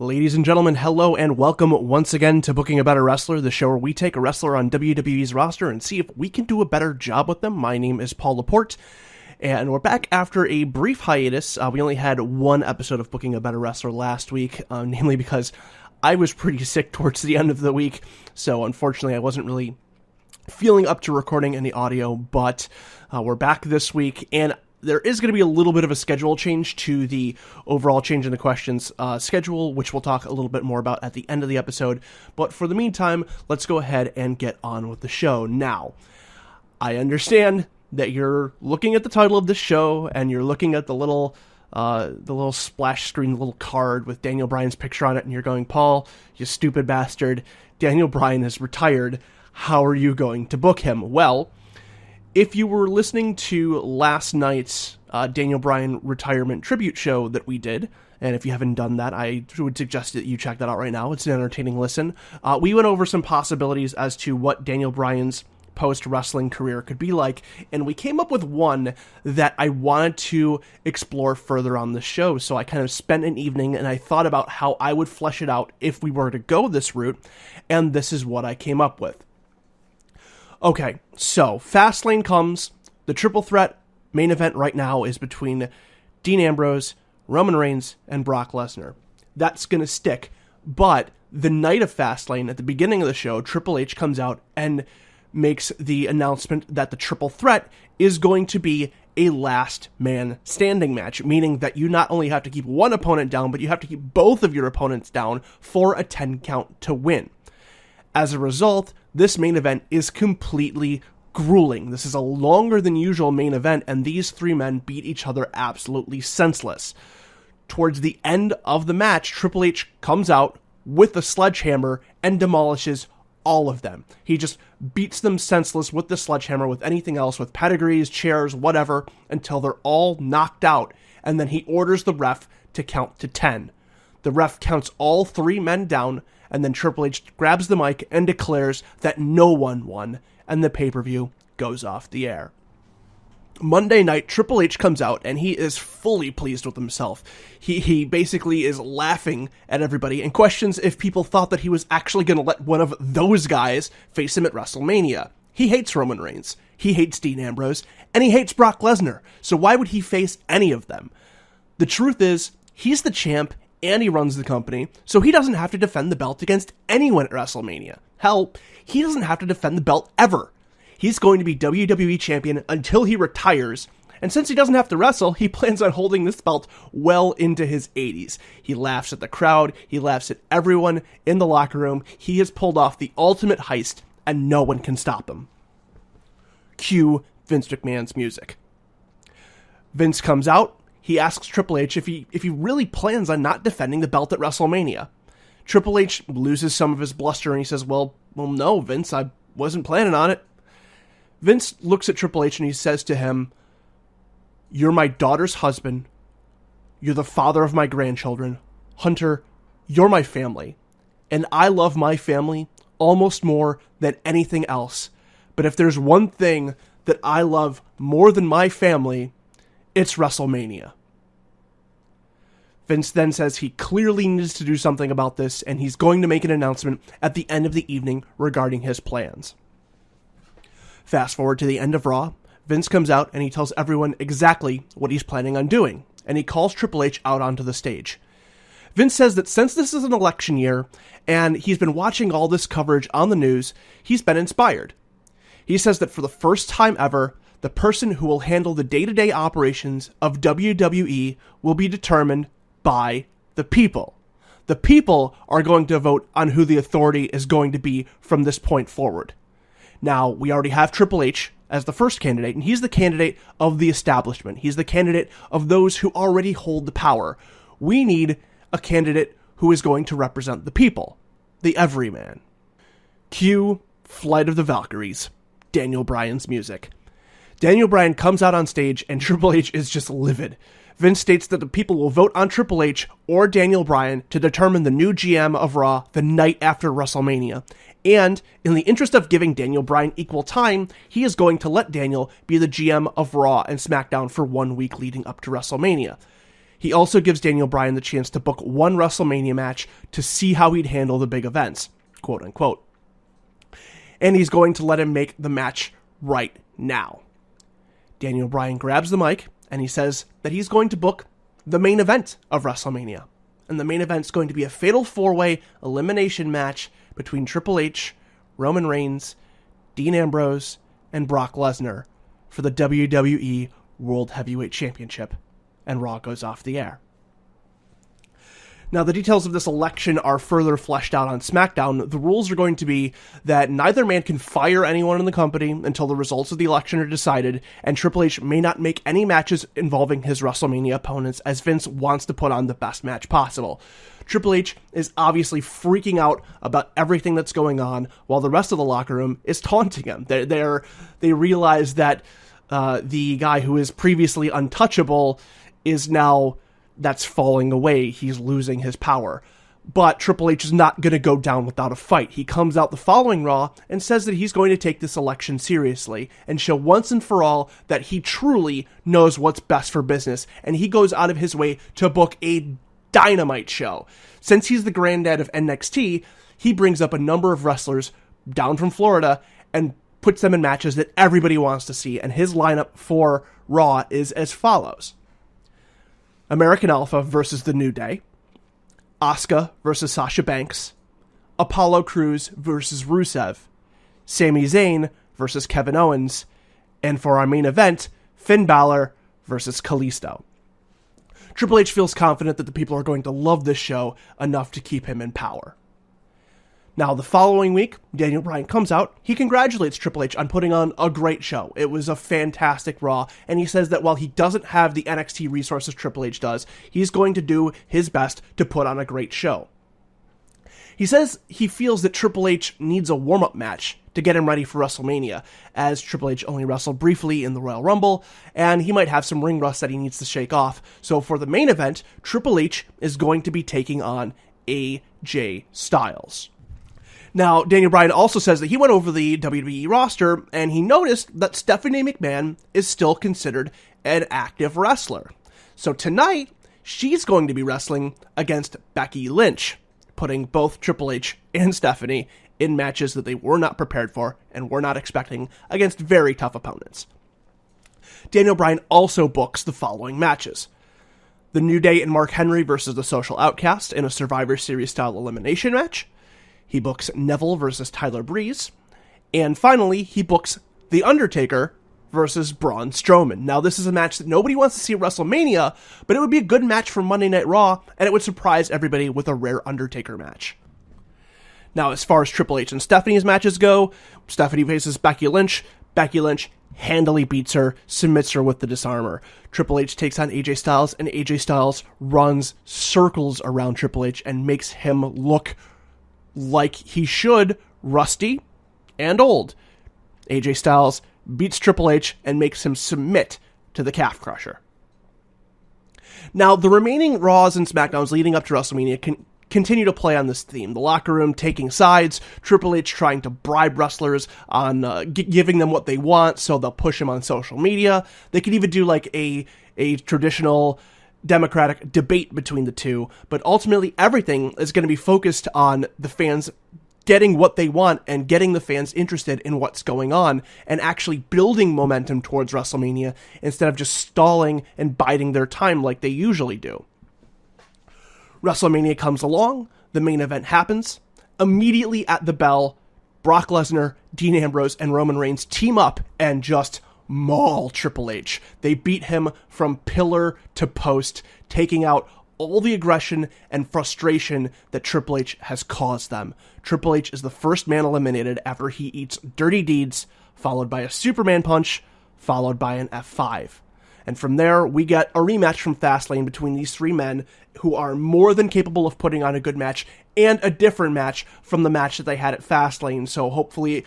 Ladies and gentlemen, hello and welcome once again to Booking a Better Wrestler, the show where we take a wrestler on WWE's roster and see if we can do a better job with them. My name is Paul Laporte, and we're back after a brief hiatus. We only had one episode of Booking a Better Wrestler last week, namely because I was pretty sick towards the end of the week, so unfortunately I wasn't really feeling up to recording any audio, but we're back this week, and there is going to be a little bit of a schedule change to the overall Change in the Questions schedule, which we'll talk a little bit more about at the end of the episode. But for the meantime, let's go ahead and get on with the show. Now, I understand that you're looking at the title of this show and you're looking at the little splash screen, the little card with Daniel Bryan's picture on it, and you're going, Paul, you stupid bastard, Daniel Bryan is retired. How are you going to book him? Well, if you were listening to last night's Daniel Bryan retirement tribute show that we did, and if you haven't done that, I would suggest that you check that out right now. It's an entertaining listen. We went over some possibilities as to what Daniel Bryan's post-wrestling career could be like, and we came up with one that I wanted to explore further on the show. So I kind of spent an evening and I thought about how I would flesh it out if we were to go this route, and this is what I came up with. Okay, so Fastlane comes. The triple threat main event right now is between Dean Ambrose, Roman Reigns, and Brock Lesnar. That's going to stick. But the night of Fastlane, at the beginning of the show, Triple H comes out and makes the announcement that the triple threat is going to be a last man standing match, meaning that you not only have to keep one opponent down, but you have to keep both of your opponents down for a 10 count to win. As a result, this main event is completely grueling. This is a longer than usual main event, and these three men beat each other absolutely senseless. Towards the end of the match, Triple H comes out with a sledgehammer and demolishes all of them. He just beats them senseless with the sledgehammer, with anything else, with pedigrees, chairs, whatever, until they're all knocked out, and then he orders the ref to count to 10. The ref counts all three men down, and then Triple H grabs the mic and declares that no one won, and the pay-per-view goes off the air. Monday night, Triple H comes out, and he is fully pleased with himself. He basically is laughing at everybody and questions if people thought that he was actually going to let one of those guys face him at WrestleMania. He hates Roman Reigns, he hates Dean Ambrose, and he hates Brock Lesnar, so why would he face any of them? The truth is, he's the champ, and he runs the company, so he doesn't have to defend the belt against anyone at WrestleMania. Hell, he doesn't have to defend the belt ever. He's going to be WWE champion until he retires, and since he doesn't have to wrestle, he plans on holding this belt well into his 80s. He laughs at the crowd, he laughs at everyone in the locker room. He has pulled off the ultimate heist, and no one can stop him. Cue Vince McMahon's music. Vince comes out. He asks Triple H if he really plans on not defending the belt at WrestleMania. Triple H loses some of his bluster and he says, well, no, Vince, I wasn't planning on it. Vince looks at Triple H and he says to him, you're my daughter's husband. You're the father of my grandchildren. Hunter, you're my family. And I love my family almost more than anything else. But if there's one thing that I love more than my family, it's WrestleMania. Vince then says he clearly needs to do something about this, and he's going to make an announcement at the end of the evening regarding his plans. Fast forward to the end of Raw, Vince comes out and he tells everyone exactly what he's planning on doing, and he calls Triple H out onto the stage. Vince says that since this is an election year, and he's been watching all this coverage on the news, he's been inspired. He says that for the first time ever, the person who will handle the day-to-day operations of WWE will be determined by the people. The people are going to vote on who the authority is going to be from this point forward. Now, we already have Triple H as the first candidate, and he's the candidate of the establishment. He's the candidate of those who already hold the power. We need a candidate who is going to represent the people, the everyman. Cue Flight of the Valkyries, Daniel Bryan's music. Daniel Bryan comes out on stage and Triple H is just livid. Vince states that the people will vote on Triple H or Daniel Bryan to determine the new GM of Raw the night after WrestleMania. And in the interest of giving Daniel Bryan equal time, he is going to let Daniel be the GM of Raw and SmackDown for 1 week leading up to WrestleMania. He also gives Daniel Bryan the chance to book one WrestleMania match to see how he'd handle the big events, quote unquote. And he's going to let him make the match right now. Daniel Bryan grabs the mic and he says that he's going to book the main event of WrestleMania. And the main event is going to be a fatal 4-way elimination match between Triple H, Roman Reigns, Dean Ambrose, and Brock Lesnar for the WWE World Heavyweight Championship. And Raw goes off the air. Now, the details of this election are further fleshed out on SmackDown. The rules are going to be that neither man can fire anyone in the company until the results of the election are decided, and Triple H may not make any matches involving his WrestleMania opponents, as Vince wants to put on the best match possible. Triple H is obviously freaking out about everything that's going on, while the rest of the locker room is taunting him. They realize that the guy who is previously untouchable is now... that's falling away. He's losing his power. But Triple H is not going to go down without a fight. He comes out the following Raw and says that he's going to take this election seriously and show once and for all that he truly knows what's best for business. And he goes out of his way to book a dynamite show. Since he's the granddad of NXT, he brings up a number of wrestlers down from Florida and puts them in matches that everybody wants to see. And his lineup for Raw is as follows: American Alpha versus The New Day, Asuka versus Sasha Banks, Apollo Crews versus Rusev, Sami Zayn versus Kevin Owens, and for our main event, Finn Balor versus Kalisto. Triple H feels confident that the people are going to love this show enough to keep him in power. Now, the following week, Daniel Bryan comes out. He congratulates Triple H on putting on a great show. It was a fantastic Raw, and he says that while he doesn't have the NXT resources Triple H does, he's going to do his best to put on a great show. He says he feels that Triple H needs a warm-up match to get him ready for WrestleMania, as Triple H only wrestled briefly in the Royal Rumble, and he might have some ring rust that he needs to shake off. So for the main event, Triple H is going to be taking on AJ Styles. Now, Daniel Bryan also says that he went over the WWE roster and he noticed that Stephanie McMahon is still considered an active wrestler. So tonight, she's going to be wrestling against Becky Lynch, putting both Triple H and Stephanie in matches that they were not prepared for and were not expecting against very tough opponents. Daniel Bryan also books the following matches: The New Day and Mark Henry versus the Social Outcast in a Survivor Series style elimination match. He books Neville versus Tyler Breeze. And finally, he books The Undertaker versus Braun Strowman. Now, this is a match that nobody wants to see at WrestleMania, but it would be a good match for Monday Night Raw, and it would surprise everybody with a rare Undertaker match. Now, as far as Triple H and Stephanie's matches go, Stephanie faces Becky Lynch. Becky Lynch handily beats her, submits her with the disarmor. Triple H takes on AJ Styles, and AJ Styles runs circles around Triple H and makes him look like he should, rusty and old. AJ Styles beats Triple H and makes him submit to the calf crusher. Now, the remaining Raws and SmackDowns leading up to WrestleMania can continue to play on this theme. The locker room taking sides, Triple H trying to bribe wrestlers on giving them what they want, so they'll push him on social media. They could even do like a traditional democratic debate between the two, but ultimately everything is going to be focused on the fans getting what they want and getting the fans interested in what's going on and actually building momentum towards WrestleMania instead of just stalling and biding their time like they usually do. WrestleMania comes along, the main event happens. Immediately at the bell, Brock Lesnar, Dean Ambrose, and Roman Reigns team up and just maul Triple H. They beat him from pillar to post, taking out all the aggression and frustration that Triple H has caused them. Triple H is the first man eliminated after he eats dirty deeds, followed by a Superman punch, followed by an F5. And from there, we get a rematch from Fastlane between these three men who are more than capable of putting on a good match, and a different match from the match that they had at Fastlane. So hopefully,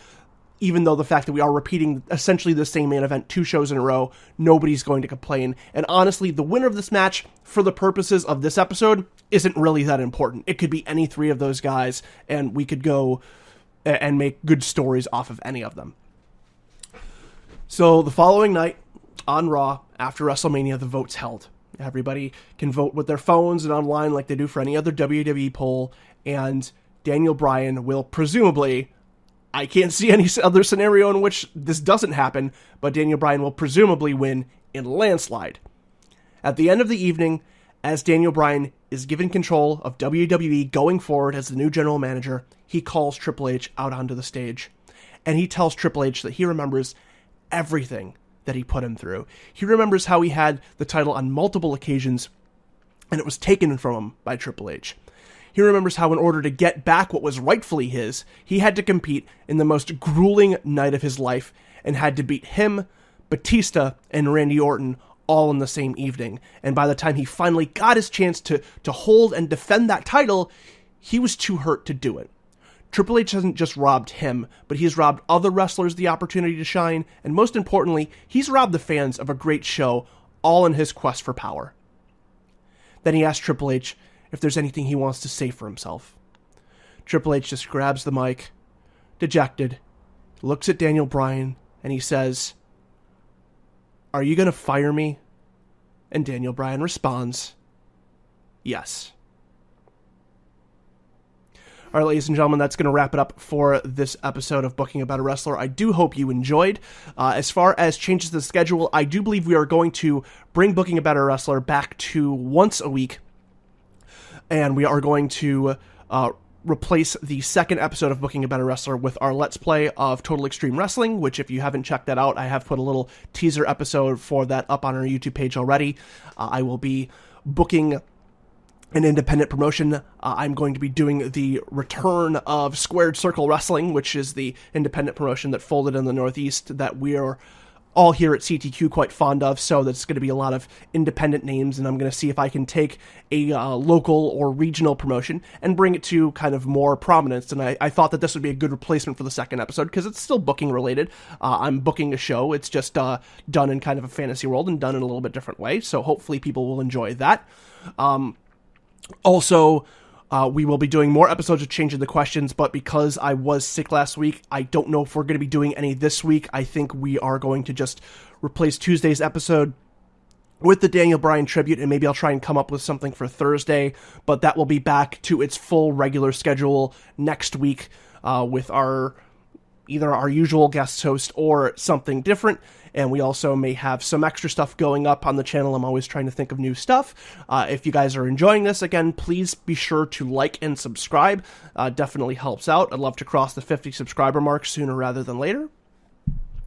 even though the fact that we are repeating essentially the same main event 2 shows in a row, nobody's going to complain. And honestly, the winner of this match, for the purposes of this episode, isn't really that important. It could be any 3 of those guys, and we could go and make good stories off of any of them. So the following night, on Raw, after WrestleMania, the vote's held. Everybody can vote with their phones and online like they do for any other WWE poll, and Daniel Bryan will presumably, I can't see any other scenario in which this doesn't happen, but Daniel Bryan will presumably win in a landslide. At the end of the evening, as Daniel Bryan is given control of WWE going forward as the new general manager, he calls Triple H out onto the stage, and he tells Triple H that he remembers everything that he put him through. He remembers how he had the title on multiple occasions, and it was taken from him by Triple H. He remembers how in order to get back what was rightfully his, he had to compete in the most grueling night of his life, and had to beat him, Batista, and Randy Orton all in the same evening. And by the time he finally got his chance to hold and defend that title, he was too hurt to do it. Triple H hasn't just robbed him, but he's robbed other wrestlers the opportunity to shine, and most importantly, he's robbed the fans of a great show, all in his quest for power. Then he asks Triple H if there's anything he wants to say for himself. Triple H just grabs the mic, dejected, looks at Daniel Bryan, and he says, "Are you going to fire me?" And Daniel Bryan responds, "Yes." All right, ladies and gentlemen, that's going to wrap it up for this episode of Booking About a Wrestler. I do hope you enjoyed. As far as changes to the schedule, I do believe we are going to bring Booking About a Wrestler back to once a week, and we are going to replace the second episode of Booking About a Wrestler with our Let's Play of Total Extreme Wrestling, which if you haven't checked that out, I have put a little teaser episode for that up on our YouTube page already. I will be booking an independent promotion. I'm going to be doing the return of Squared Circle Wrestling, which is the independent promotion that folded in the Northeast that we are all here at CTQ quite fond of, so that's going to be a lot of independent names, and I'm going to see if I can take a local or regional promotion and bring it to kind of more prominence, and I thought that this would be a good replacement for the second episode, because it's still booking related. I'm booking a show, it's just done in kind of a fantasy world and done in a little bit different way, so hopefully people will enjoy that. Also, we will be doing more episodes of Changing the Questions, but because I was sick last week, I don't know if we're going to be doing any this week. I think we are going to just replace Tuesday's episode with the Daniel Bryan tribute, and maybe I'll try and come up with something for Thursday, but that will be back to its full regular schedule next week with either our usual guest host or something different. And we also may have some extra stuff going up on the channel. I'm always trying to think of new stuff. If you guys are enjoying this, again, please be sure to like and subscribe. Definitely helps out. I'd love to cross the 50 subscriber mark sooner rather than later.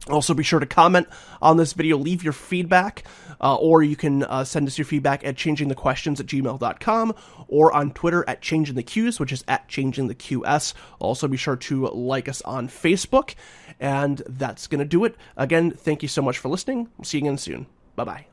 Also, be sure to comment on this video, leave your feedback, or you can send us your feedback at changingthequestions@gmail.com or on Twitter at changingtheqs, which is at changingtheqs. Also, be sure to like us on Facebook, and that's going to do it. Again, thank you so much for listening. We'll see you again soon. Bye-bye.